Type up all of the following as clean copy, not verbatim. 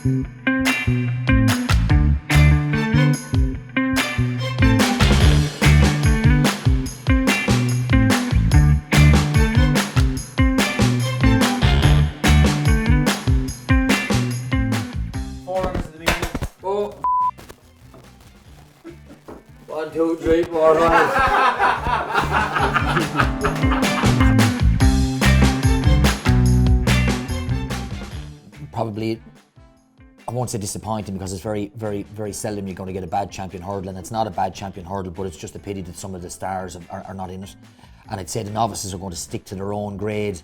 One, two, three, four, five. Probably, I won't say disappointing because it's very, very, very seldom you're going to get a bad champion hurdle, and it's not a bad champion hurdle, but it's just a pity that some of the stars are not in it. And I'd say the novices are going to stick to their own grade.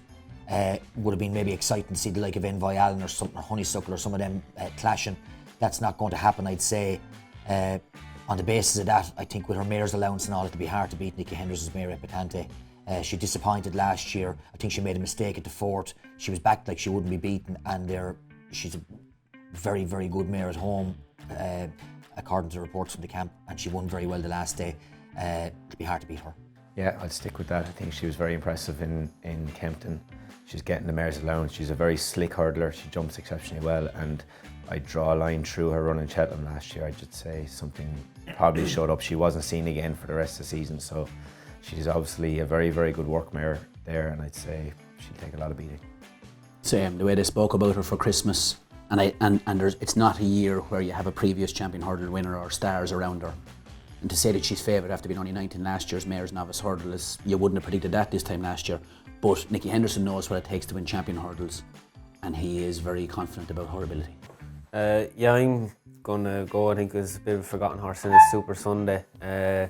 Would have been maybe exciting to see the like of Envoy Allen or something, or Honeysuckle or some of them clashing. That's not going to happen, I'd say. On the basis of that, I think with her mare's allowance and all, it'll be hard to beat Nikki Henderson's mare Epatante. She disappointed last year. I think she made a mistake at the Fort. She was backed like she wouldn't be beaten, and she's a very, very good mare at home, according to reports from the camp, and she won very well the last day. It'll be hard to beat her. Yeah, I'll stick with that. I think she was very impressive in Kempton. She's getting the mare's allowance. She's a very slick hurdler. She jumps exceptionally well, and I'd draw a line through her run in Cheltenham last year. I'd just say something probably showed up. She wasn't seen again for the rest of the season, so she's obviously a very, very good work mare there, and I'd say she'll take a lot of beating. Same, the way they spoke about her for Christmas, and it's not a year where you have a previous champion hurdle winner or stars around her. And to say that she's favoured after being only 19 last year's mare's novice hurdle is, you wouldn't have predicted that this time last year. But Nikki Henderson knows what it takes to win champion hurdles, and he is very confident about her ability. Yeah, I'm gonna go. I think it was a bit of a forgotten horse in his Super Sunday. I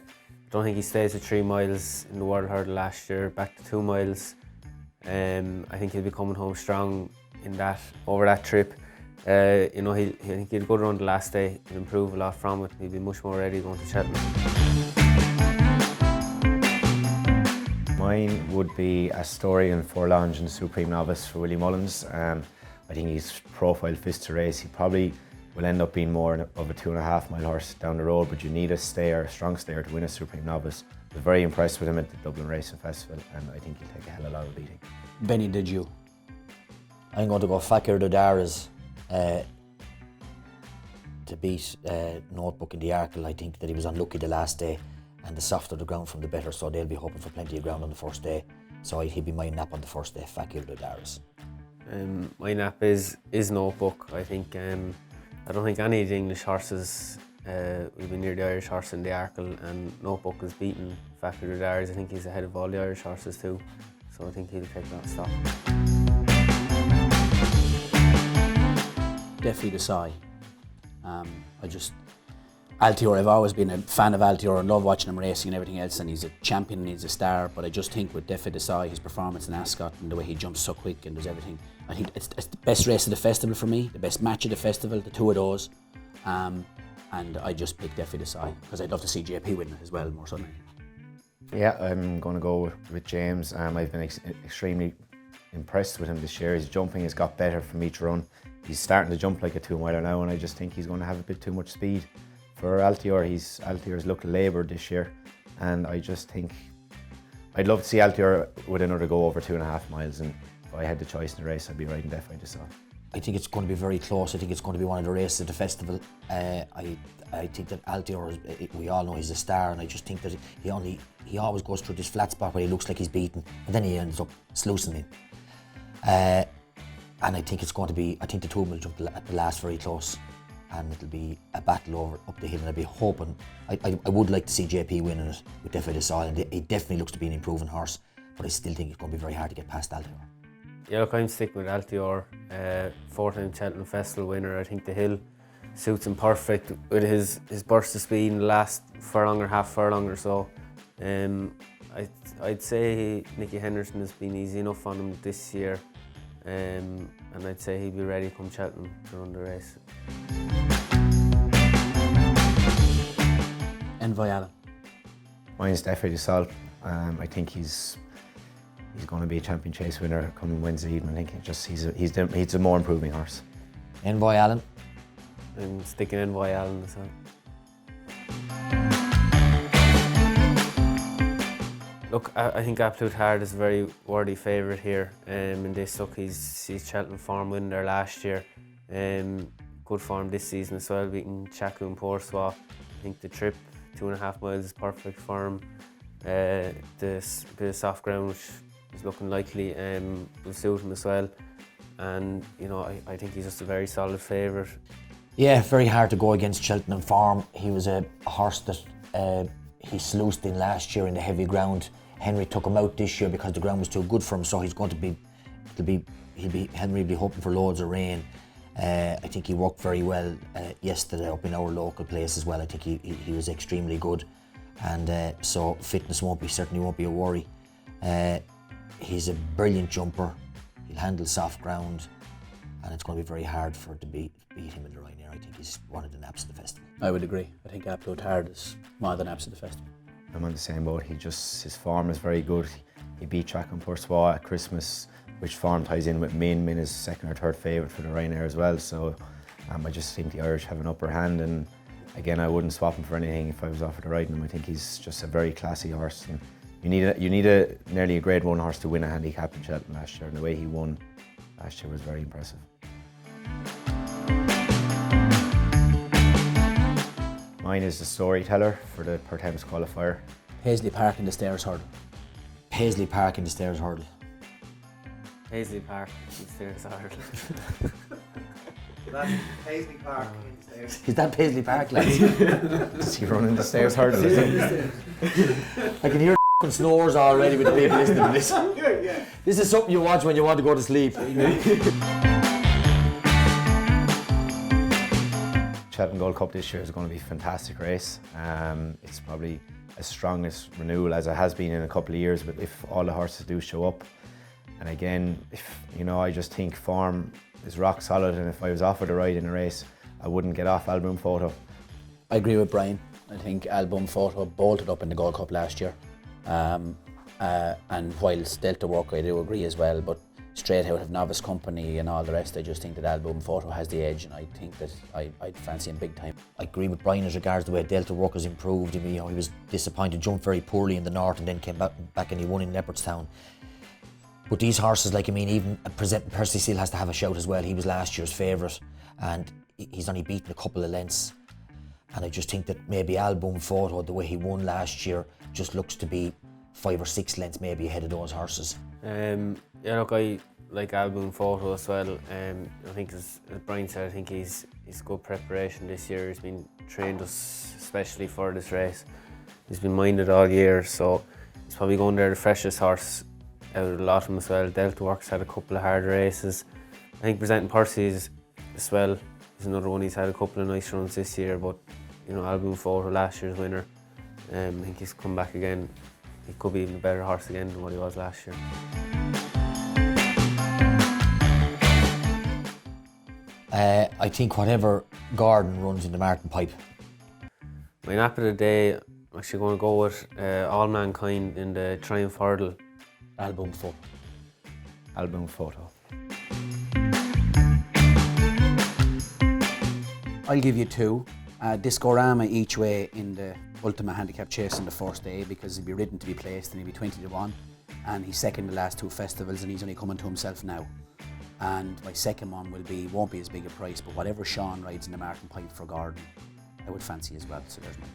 don't think he stays with 3 miles in the World Hurdle last year, back to 2 miles. I think he'll be coming home strong in that, over that trip. I think he'll go around the last day, he'll improve a lot from it, he'll be much more ready going to Cheltenham. Mine would be Astorian Forlonge and Supreme Novice for Willie Mullins. I think he's profiled fits to race. He probably will end up being more of a 2.5 mile horse down the road, but you need a strong stayer to win a Supreme Novice. I was very impressed with him at the Dublin Racing Festival, and I think he'll take a hell of a lot of beating. Benny, did you? I'm going to go Fakir Dodaras to beat Notebook in the Arkle. I think that he was unlucky the last day, and the softer the ground from the better, so they'll be hoping for plenty of ground on the first day. So he'll be my nap on the first day, Fakir Dodaras. My nap is Notebook. I think I don't think any of the English horses will be near the Irish horse in the Arkle, and Notebook is beating Fakir Dodaras. I think he's ahead of all the Irish horses too, so I think he'll take that stop. Definitely Desai. Altior, I've always been a fan of Altior and love watching him racing and everything else, and he's a champion and he's a star, but I just think with Defi Desai, his performance in Ascot and the way he jumps so quick and does everything, I think it's the best race of the festival for me, the best match of the festival, the two of those, and I just pick Defi Desai because I'd love to see JP win it as well, more suddenly. Yeah, I'm going to go with James. I've been extremely impressed with him this year. His jumping has got better from each run. He's starting to jump like a 2-miler now, and I just think he's going to have a bit too much speed. For Altior, Altior's looked laboured this year, and I just think I'd love to see Altior with another go over 2.5 miles, and if I had the choice in the race, I'd be riding Defi Desai. I think it's going to be very close. I think it's going to be one of the races at the festival. I think that Altior, we all know he's a star, and I just think that he always goes through this flat spot where he looks like he's beaten, and then he ends up sluicing in. And I think it's going to be, I think the two will jump at the last very close, and it'll be a battle over up the hill, and I'd be hoping, I would like to see JP winning it with Defi Desai, and he definitely looks to be an improving horse, but I still think it's going to be very hard to get past Altior. Yeah, look, I'm sticking with Altior, 4-time Cheltenham Festival winner. I think the hill suits him perfect with his burst of speed in the last furlong or half furlong or so. I'd say Nicky Henderson has been easy enough on him this year, and I'd say he'd be ready come Cheltenham to run the race. Envoy Allen. Mine's Defi Desai. I think he's going to be a champion chase winner coming Wednesday evening. I think he's a more improving horse. Envoy Allen. I'm sticking Envoy Allen as well. Look, I think Absolute Heart is a very worthy favourite here in this. Look, he's Cheltenham form winner last year. good form this season as well, beating Chaku and Portswa. I think the trip, 2.5 miles, is perfect for him. This bit of soft ground, which is looking likely, will suit him as well. And you know, I think he's just a very solid favourite. Yeah, very hard to go against Cheltenham Farm. He was a horse that he sluiced in last year in the heavy ground. Henry took him out this year because the ground was too good for him, so he's going to be, Henry will be hoping for loads of rain. I think he worked very well yesterday up in our local place as well. I think he was extremely good, and so fitness certainly won't be a worry. He's a brilliant jumper. He'll handle soft ground, and it's going to be very hard for it to beat him in the Ryanair. I think he's one of the naps of the festival. I would agree. I think Absolute Hard is one of the naps of the festival. I'm on the same boat. His form is very good. He beat Chaku and Portswa at Christmas, which form ties in with Min. Min is second or third favourite for the Ryanair as well. So I just think the Irish have an upper hand, and again, I wouldn't swap him for anything if I was offered to ride him. I think he's just a very classy horse, and you need a nearly a Grade 1 horse to win a handicap in Cheltenham last year, and the way he won last year was very impressive. Mine is the Storyteller for the Per Thames qualifier. Paisley Park in the Stairs Hurdle. Paisley Park in the Stairs Hurdle. Paisley Park, the Stairs Hurdle. That's Paisley Park in the Stairs. Is that Paisley Park, lads? Does he run in the Stairs Hurdle? I can hear the snores already with the people listening to this. Yeah. This is something you watch when you want to go to sleep. Cheltenham Gold Cup this year is going to be a fantastic race. It's probably as strong as renewal as it has been in a couple of years, but if all the horses do show up. And again, I just think form is rock solid, and if I was offered a ride in a race, I wouldn't get off Album Photo. I agree with Bryan. I think Album Photo bolted up in the Gold Cup last year. And whilst Delta Work, I do agree as well, but straight out of Novice Company and all the rest, I just think that Album Photo has the edge, and I think that I'd fancy him big time. I agree with Bryan as regards the way Delta Work has improved. He was disappointed, jumped very poorly in the north, and then came back and he won in Leopardstown. But these horses, even Percy Seal has to have a shout as well. He was last year's favourite, and he's only beaten a couple of lengths. And I just think that maybe Album Photo, the way he won last year, just looks to be 5 or 6 lengths maybe ahead of those horses. I like Album Photo as well. I think as Bryan said, I think he's good preparation this year. He's been trained especially for this race. He's been minded all year, so he's probably going there the freshest horse out of the lot of them as well. Delta Works had a couple of hard races. I think Presenting Percy's as well is another one. He's had a couple of nice runs this year, but Album Photo, last year's winner, I think he's come back again. He could be even a better horse again than what he was last year. I think whatever Gordon runs in the Martin Pipe. My nap of the day, I'm actually going to go with All Mankind in the Triumph Hurdle. Album Photo. Album Photo. I'll give you 2. Discorama each way in the Ultima Handicap Chase on the first day, because he'll be ridden to be placed and he'll be 20 to 1, and he's second the last 2 festivals, and he's only coming to himself now. And my second one won't be as big a price, but whatever Sean rides in the Martin Pipe for Gordon, I would fancy as well. So there's mine.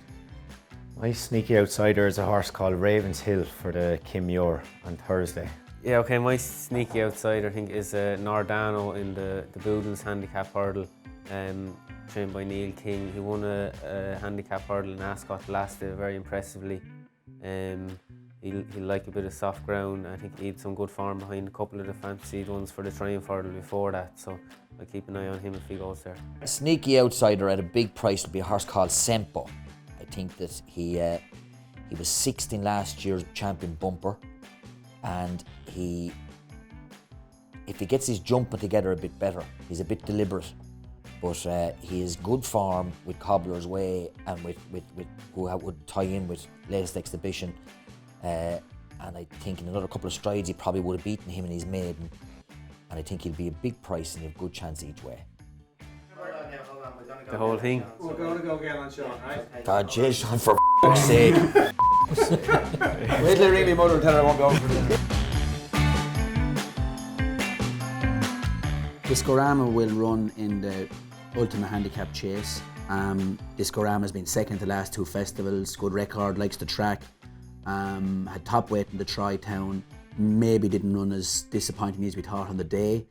My sneaky outsider is a horse called Ravens Hill for the Kim Muir on Thursday. Yeah, okay, my sneaky outsider I think is Nordano in the Boodles Handicap Hurdle, trained by Neil King. He won a handicap hurdle in Ascot last day very impressively. He'll like a bit of soft ground. I think he had some good form behind a couple of the fancied ones for the Triumph Hurdle before that, so I'll keep an eye on him if he goes there. A sneaky outsider at a big price would be a horse called Sempo. I think that he was 6th in last year's champion bumper, and if he gets his jumping together a bit better, he's a bit deliberate, but he is good form with Cobbler's Way and with who would tie in with latest exhibition. And I think in another couple of strides he probably would have beaten him in his maiden, and I think he'll be a big price and a good chance each way. Hold on, we're gonna go The whole thing. We're going to go again on Sean, right? God, jeez, Sean, for f***ing sake. Wait till I ring my mother and tell her I won't be over for dinner. Discorama will run in the Ultimate Handicap Chase. Discorama has been second to the last 2 festivals, good record, likes the track, had top weight in the Tri-Town, maybe didn't run as disappointingly as we thought on the day,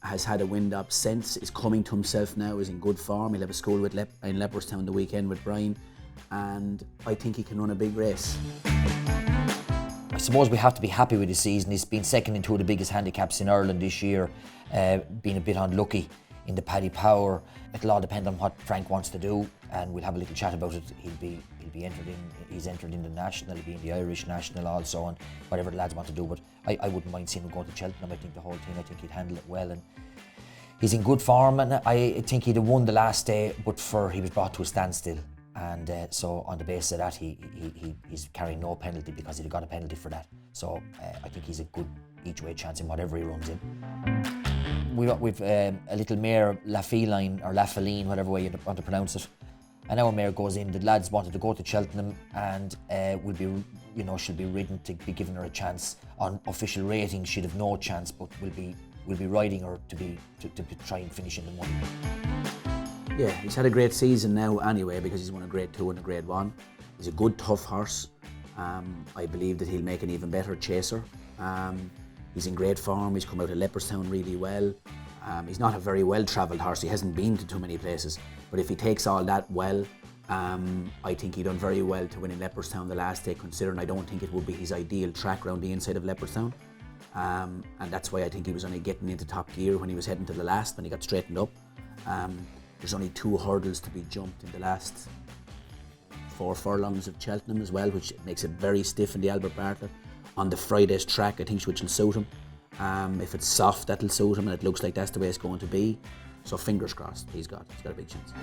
has had a wind up since, is coming to himself now, is in good form. He'll have a school with in Leopardstown the weekend with Bryan, and I think he can run a big race. I suppose we have to be happy with his season. He's been second in 2 of the biggest handicaps in Ireland this year, been a bit unlucky in the Paddy Power. It'll all depend on what Frank wants to do, and we'll have a little chat about it. He'll be entered in. He's entered in the national. He'll be in the Irish national also, and whatever the lads want to do. But I wouldn't mind seeing him going to Cheltenham. I think the whole team. I think he'd handle it well, and he's in good form. And I think he'd have won the last day, but he was brought to a standstill. And so on the basis of that, he's carrying no penalty because he'd have got a penalty for that. So I think he's a good each way chance in whatever he runs in. We've a little mare, La Feline or La Feline, whatever way you want to pronounce it. And our mare goes in. The lads wanted to go to Cheltenham, and she'll be ridden to be given her a chance. On official rating, she'd have no chance, but we'll be riding her to try and finish in the money. Yeah, he's had a great season now anyway, because he's won a Grade 2 and a Grade 1. He's a good, tough horse. I believe that he'll make an even better chaser. He's in great form. He's come out of Leopardstown really well. He's not a very well-travelled horse. He hasn't been to too many places. But if he takes all that well, I think he done very well to win in Leopardstown the last day, considering I don't think it would be his ideal track around the inside of Leopardstown. And that's why I think he was only getting into top gear when he was heading to the last, when he got straightened up. There's only 2 hurdles to be jumped in the last 4 furlongs of Cheltenham as well, which makes it very stiff in the Albert Bartlett. On the Friday's track, I think, which will suit him. If it's soft, that'll suit him, and it looks like that's the way it's going to be. So fingers crossed, he's got a big chance.